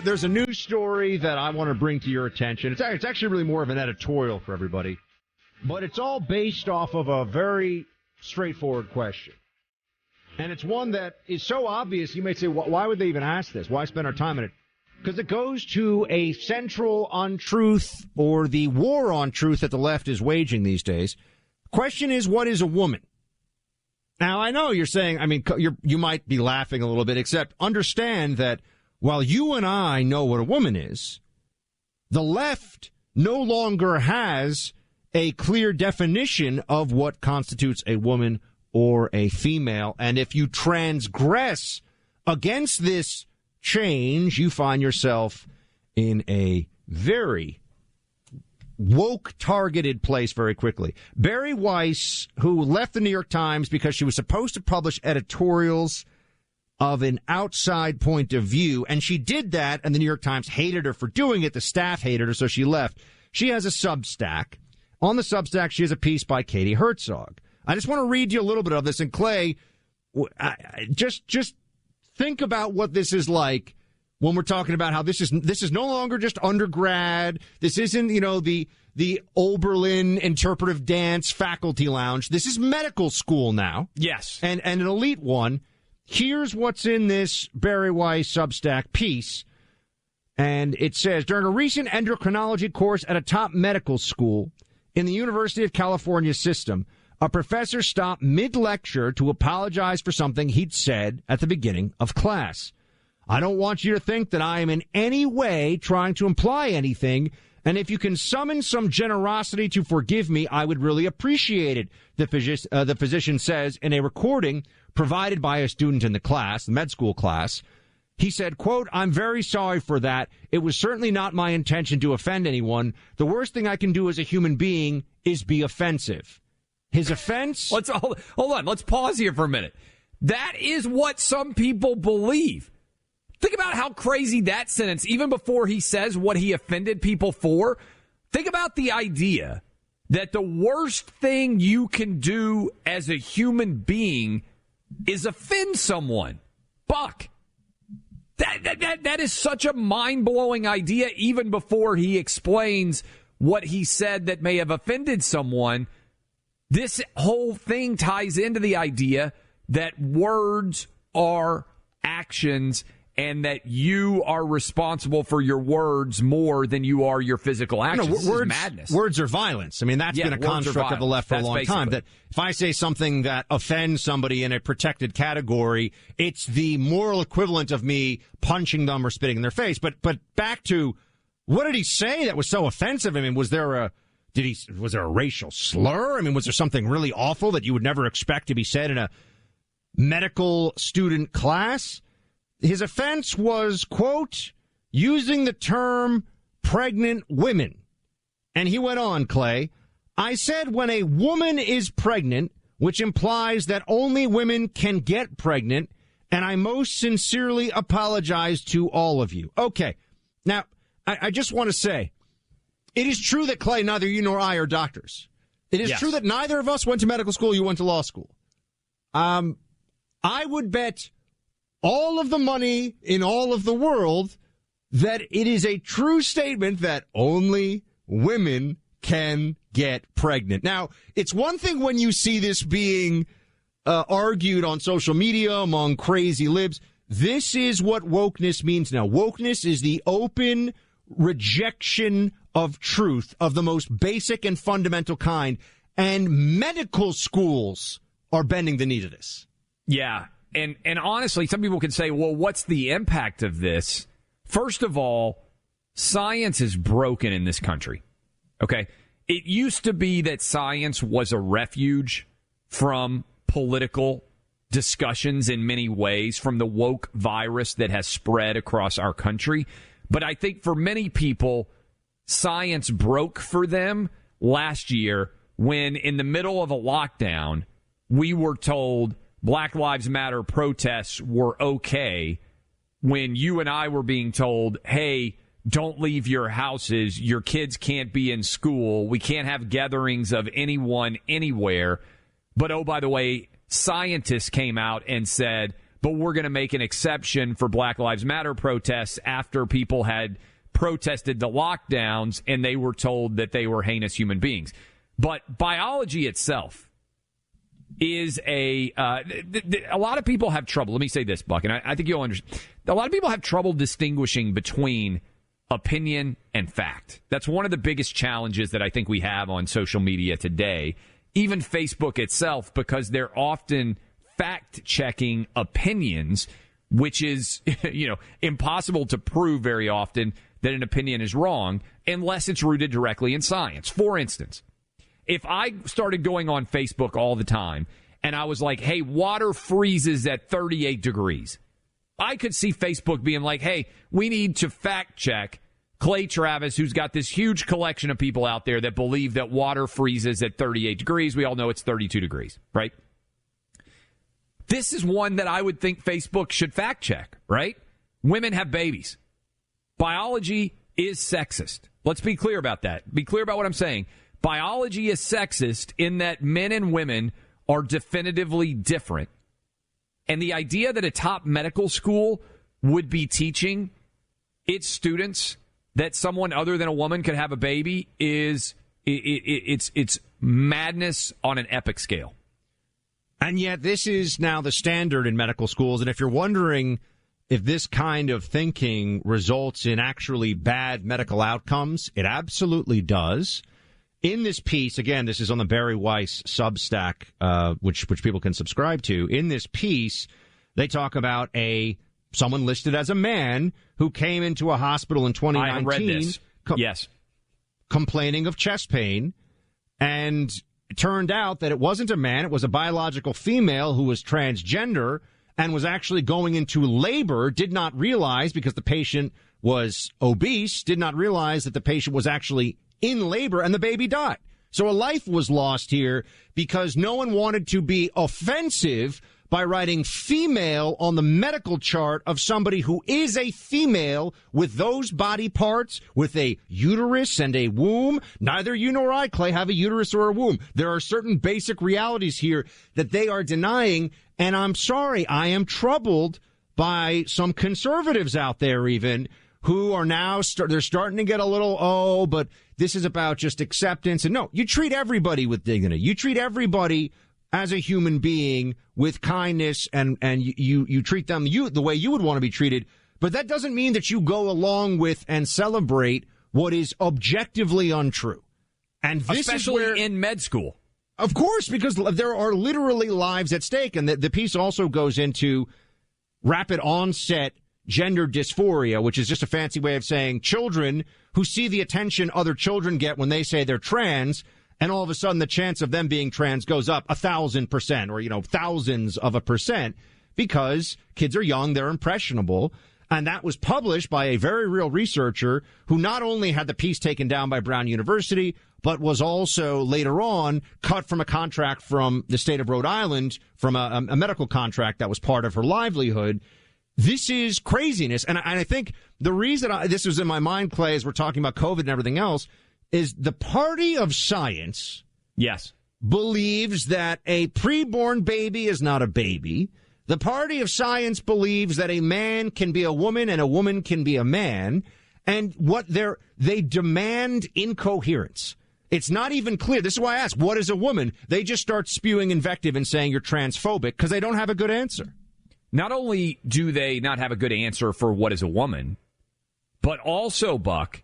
There's a news story that I want to bring to your attention. It's actually really more of an editorial for everybody, but it's all based off of a very straightforward question. And it's one that is so obvious, you may say, why would they even ask this? Why spend our time on it? Because it goes to a central untruth, or the war on truth that the left is waging these days. Question is, what is a woman? Now, I know you're saying, you might be laughing a little bit, except understand that while you and I know what a woman is, the left no longer has a clear definition of what constitutes a woman or a female. And if you transgress against this change, you find yourself in a very woke targeted place very quickly. Bari Weiss, who left the New York Times because she was supposed to publish editorials of an outside point of view, and she did that, and the New York Times hated her for doing it. The staff hated her, so she left. She has a Substack. On the Substack, she has a piece by Katie Herzog. I just want to read you a little bit of this, and Clay, just think about what this is like when we're talking about how this is no longer just undergrad. This isn't, the Oberlin Interpretive Dance Faculty Lounge. This is medical school now. Yes. And an elite one. Here's what's in this Bari Weiss Substack piece. And it says, during a recent endocrinology course at a top medical school in the University of California system, a professor stopped mid-lecture to apologize for something he'd said at the beginning of class. I don't want you to think that I am in any way trying to imply anything, and if you can summon some generosity to forgive me, I would really appreciate it, the physician says in a recording provided by a student in the class, the med school class. He said, quote, I'm very sorry for that. It was certainly not my intention to offend anyone. The worst thing I can do as a human being is be offensive. His offense? Hold on. Let's pause here for a minute. That is what some people believe. Think about how crazy that sentence, even before he says what he offended people for. Think about the idea that the worst thing you can do as a human being is offend someone. Buck. That is such a mind-blowing idea, even before he explains what he said that may have offended someone. This whole thing ties into the idea that words are actions and that you are responsible for your words more than you are your physical actions. This is madness. Words are violence. I mean, that's been a construct of the left for a long time. That if I say something that offends somebody in a protected category, it's the moral equivalent of me punching them or spitting in their face. But back to, what did he say that was so offensive? I mean, was there a racial slur? I mean, was there something really awful that you would never expect to be said in a medical student class? His offense was, quote, using the term pregnant women. And he went on, Clay, I said when a woman is pregnant, which implies that only women can get pregnant, and I most sincerely apologize to all of you. Okay. Now, I just want to say, it is true that, Clay, neither you nor I are doctors. It is true that neither of us went to medical school. You went to law school. I would bet all of the money in all of the world that it is a true statement that only women can get pregnant. Now, it's one thing when you see this being argued on social media among crazy libs. This is what wokeness means now. Wokeness is the open rejection of truth of the most basic and fundamental kind, and medical schools are bending the knee to this. Yeah. And honestly, some people can say, well, what's the impact of this? First of all, science is broken in this country. Okay? It used to be that science was a refuge from political discussions in many ways, from the woke virus that has spread across our country. But I think for many people, science broke for them last year when, in the middle of a lockdown, we were told Black Lives Matter protests were okay, when you and I were being told, hey, don't leave your houses, your kids can't be in school, we can't have gatherings of anyone anywhere. But, oh, by the way, scientists came out and said, but we're going to make an exception for Black Lives Matter protests after people had protested the lockdowns and they were told that they were heinous human beings. But biology itself is a lot of people have trouble. Let me say this, Buck, and I think you'll understand. A lot of people have trouble distinguishing between opinion and fact. That's one of the biggest challenges that I think we have on social media today, even Facebook itself, because they're often fact-checking opinions, which is, impossible to prove very often that an opinion is wrong unless it's rooted directly in science. For instance, if I started going on Facebook all the time and I was like, hey, water freezes at 38 degrees, I could see Facebook being like, hey, we need to fact check Clay Travis, who's got this huge collection of people out there that believe that water freezes at 38 degrees. We all know it's 32 degrees, right? This is one that I would think Facebook should fact check, right? Women have babies. Biology is sexist. Let's be clear about that. Be clear about what I'm saying. Biology is sexist in that men and women are definitively different. And the idea that a top medical school would be teaching its students that someone other than a woman could have a baby is it's madness on an epic scale. And yet this is now the standard in medical schools. And if you're wondering if this kind of thinking results in actually bad medical outcomes, it absolutely does. In this piece, again, this is on the Barry Weiss Substack, which people can subscribe to. In this piece, they talk about someone listed as a man who came into a hospital in 2019. I read this. Yes. Complaining of chest pain. And it turned out that it wasn't a man. It was a biological female who was transgender and was actually going into labor, did not realize, because the patient was obese, did not realize that the patient was actually in labor, and the baby died. So a life was lost here because no one wanted to be offensive by writing female on the medical chart of somebody who is a female with those body parts, with a uterus and a womb. Neither you nor I, Clay, have a uterus or a womb. There are certain basic realities here that they are denying, and I'm sorry, I am troubled by some conservatives out there even who are now, they're starting to get a little, but this is about just acceptance. And no, you treat everybody with dignity. You treat everybody as a human being with kindness, and you treat them the way you would want to be treated. But that doesn't mean that you go along with and celebrate what is objectively untrue. And this especially is where, in med school. Of course, because there are literally lives at stake. And the piece also goes into rapid onset gender dysphoria, which is just a fancy way of saying children who see the attention other children get when they say they're trans, and all of a sudden the chance of them being trans goes up 1,000% or, thousands of a percent because kids are young, they're impressionable. And that was published by a very real researcher who not only had the piece taken down by Brown University, but was also later on cut from a contract from the state of Rhode Island, from a medical contract that was part of her livelihood. This is craziness. And I think the reason this was in my mind, Clay, as we're talking about COVID and everything else, is the party of science believes that a preborn baby is not a baby. The party of science believes that a man can be a woman and a woman can be a man. And they demand incoherence. It's not even clear. This is why I ask, what is a woman? They just start spewing invective and saying you're transphobic because they don't have a good answer. Not only do they not have a good answer for what is a woman, but also, Buck,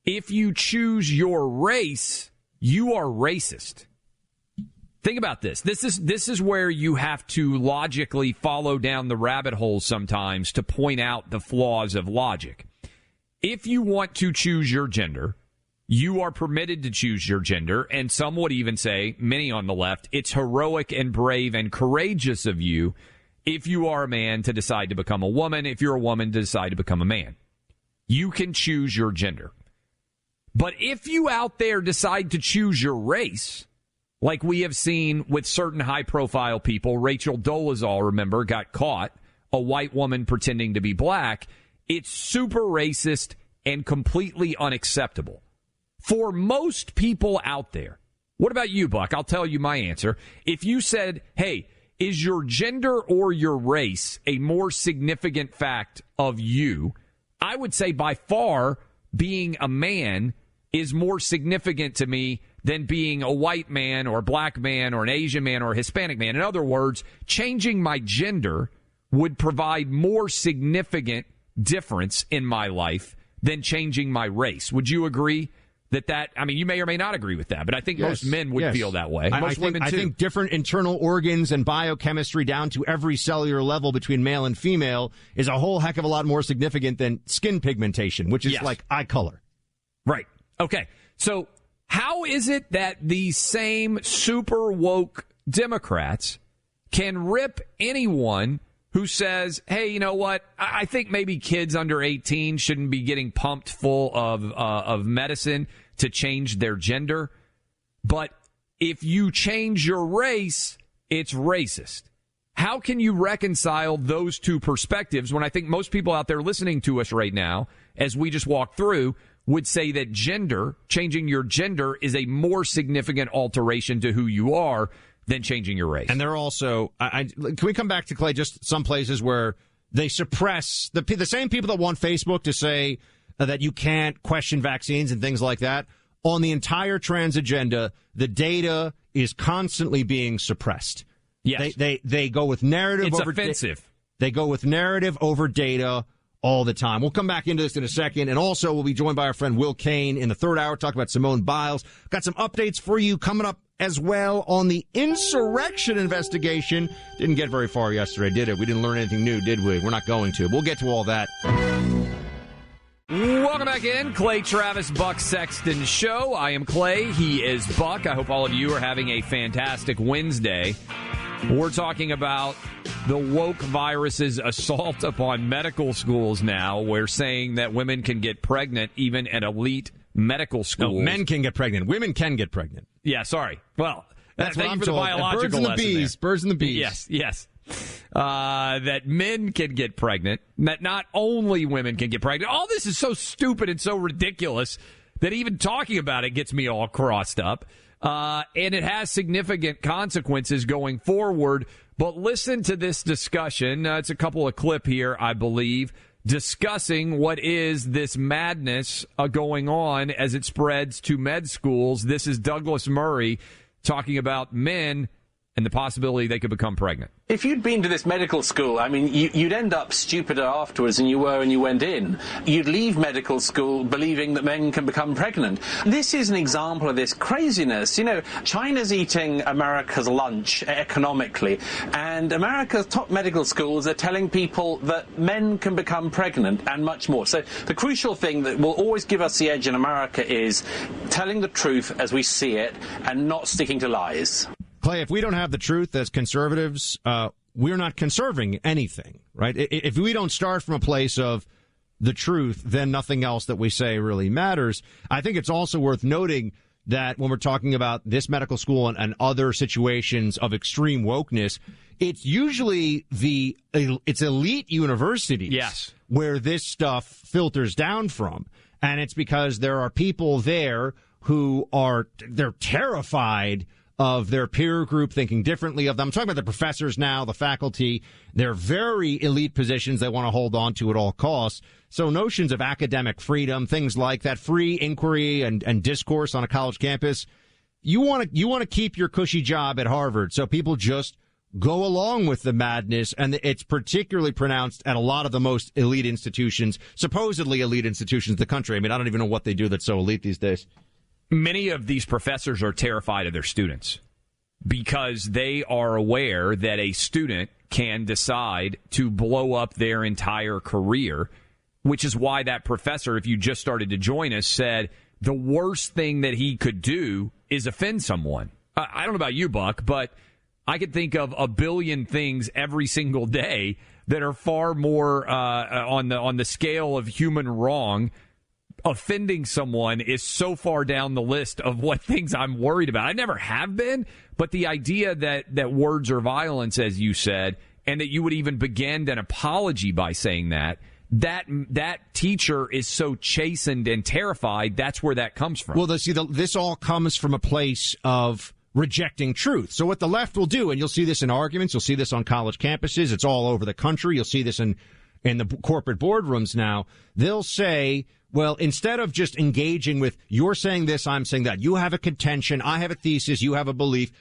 if you choose your race, you are racist. Think about this. This is where you have to logically follow down the rabbit hole sometimes to point out the flaws of logic. If you want to choose your gender, you are permitted to choose your gender, and some would even say, many on the left, it's heroic and brave and courageous of you if you are a man to decide to become a woman, if you're a woman to decide to become a man. You can choose your gender. But if you out there decide to choose your race, like we have seen with certain high-profile people, Rachel Dolezal, remember, got caught, a white woman pretending to be black, it's super racist and completely unacceptable. For most people out there, what about you, Buck? I'll tell you my answer. If you said, hey, is your gender or your race a more significant fact of you? I would say by far being a man is more significant to me than being a white man or a black man or an Asian man or a Hispanic man. In other words, changing my gender would provide more significant difference in my life than changing my race. Would you agree that I mean, you may or may not agree with that, but I think most men would feel that way. Most women, too. I think different internal organs and biochemistry down to every cellular level between male and female is a whole heck of a lot more significant than skin pigmentation, which is like eye color. Right. Okay. So how is it that these same super woke Democrats can rip anyone who says, hey, you know what? I think maybe kids under 18 shouldn't be getting pumped full of medicine to change their gender. But if you change your race, it's racist. How can you reconcile those two perspectives when I think most people out there listening to us right now, as we just walked through, would say that changing your gender is a more significant alteration to who you are than changing your race. And they're also, can we come back to, Clay, just some places where they suppress the same people that want Facebook to say that you can't question vaccines and things like that. On the entire trans agenda, the data is constantly being suppressed. Yes. They go with narrative it's over offensive. They go with narrative over data all the time. We'll come back into this in a second, and also we'll be joined by our friend Will Kane in the third hour, talk about Simone Biles. Got some updates for you coming up as well on the insurrection investigation. Didn't get very far yesterday, did it? We didn't learn anything new, did we? We're not going to. We'll get to all that. Welcome back in. Clay Travis, Buck Sexton Show. I am Clay. He is Buck. I hope all of you are having a fantastic Wednesday. We're talking about the woke virus's assault upon medical schools now. We're saying that women can get pregnant even at elite medical schools. No, men can get pregnant. Women can get pregnant. Yeah, sorry. Well, that's thank what I'm you for told. the biological lesson. Birds and the bees. Yes. That men can get pregnant. That not only women can get pregnant. All this is so stupid and so ridiculous that even talking about it gets me all crossed up. And it has significant consequences going forward. But listen to this discussion. It's a couple of clip here, I believe, discussing what is this madness going on as it spreads to med schools. This is Douglas Murray talking about men and the possibility they could become pregnant. If you'd been to this medical school, I mean, you'd end up stupider afterwards than you were when you went in. You'd leave medical school believing that men can become pregnant. This is an example of this craziness. You know, China's eating America's lunch economically, and America's top medical schools are telling people that men can become pregnant and much more. So the crucial thing that will always give us the edge in America is telling the truth as we see it and not sticking to lies. Clay, if we don't have the truth as conservatives, we're not conserving anything, right? If we don't start from a place of the truth, then nothing else that we say really matters. I think it's also worth noting that when we're talking about this medical school and other situations of extreme wokeness, it's usually it's elite universities where this stuff filters down from. And it's because there are people there who they're terrified of their peer group thinking differently of them. I'm talking about the professors now, the faculty. They're very elite positions they want to hold on to at all costs. So notions of academic freedom, things like that, free inquiry and discourse on a college campus, you want to keep your cushy job at Harvard. So people just go along with the madness, and it's particularly pronounced at a lot of the most elite institutions, supposedly elite institutions of the country. I mean, I don't even know what they do that's so elite these days. Many of these professors are terrified of their students because they are aware that a student can decide to blow up their entire career, which is why that professor, if you just started to join us, said the worst thing that he could do is offend someone. I don't know about you, Buck, but I could think of a billion things every single day that are far more on the scale of human wrong. Offending someone is so far down the list of what things I'm worried about. I never have been, but the idea that words are violence, as you said, and that you would even begin an apology by saying that teacher is so chastened and terrified, that's where that comes from. Well, this all comes from a place of rejecting truth. So what the left will do, and you'll see this in arguments, you'll see this on college campuses, it's all over the country, you'll see this in the corporate boardrooms now, they'll say, well, instead of just engaging with, you're saying this, I'm saying that, you have a contention, I have a thesis, you have a belief,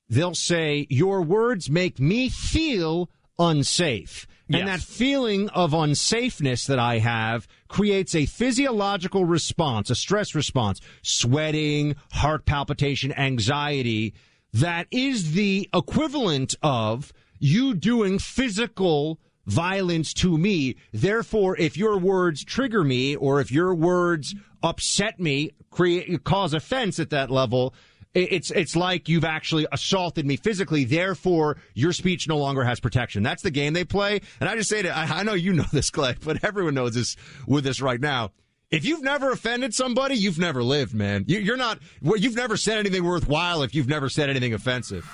they'll say, your words make me feel unsafe. Yes. And that feeling of unsafeness that I have creates a physiological response, a stress response, sweating, heart palpitation, anxiety, that is the equivalent of you doing physical violence to me. Therefore, if your words trigger me or if your words upset me, cause offense at that level, it's like you've actually assaulted me physically. Therefore, your speech no longer has protection. That's the game they play. And I just say that I know you know this, Clay, but everyone knows this with this right now. If you've never offended somebody, you've never lived, man. You've never said anything worthwhile if you've never said anything offensive.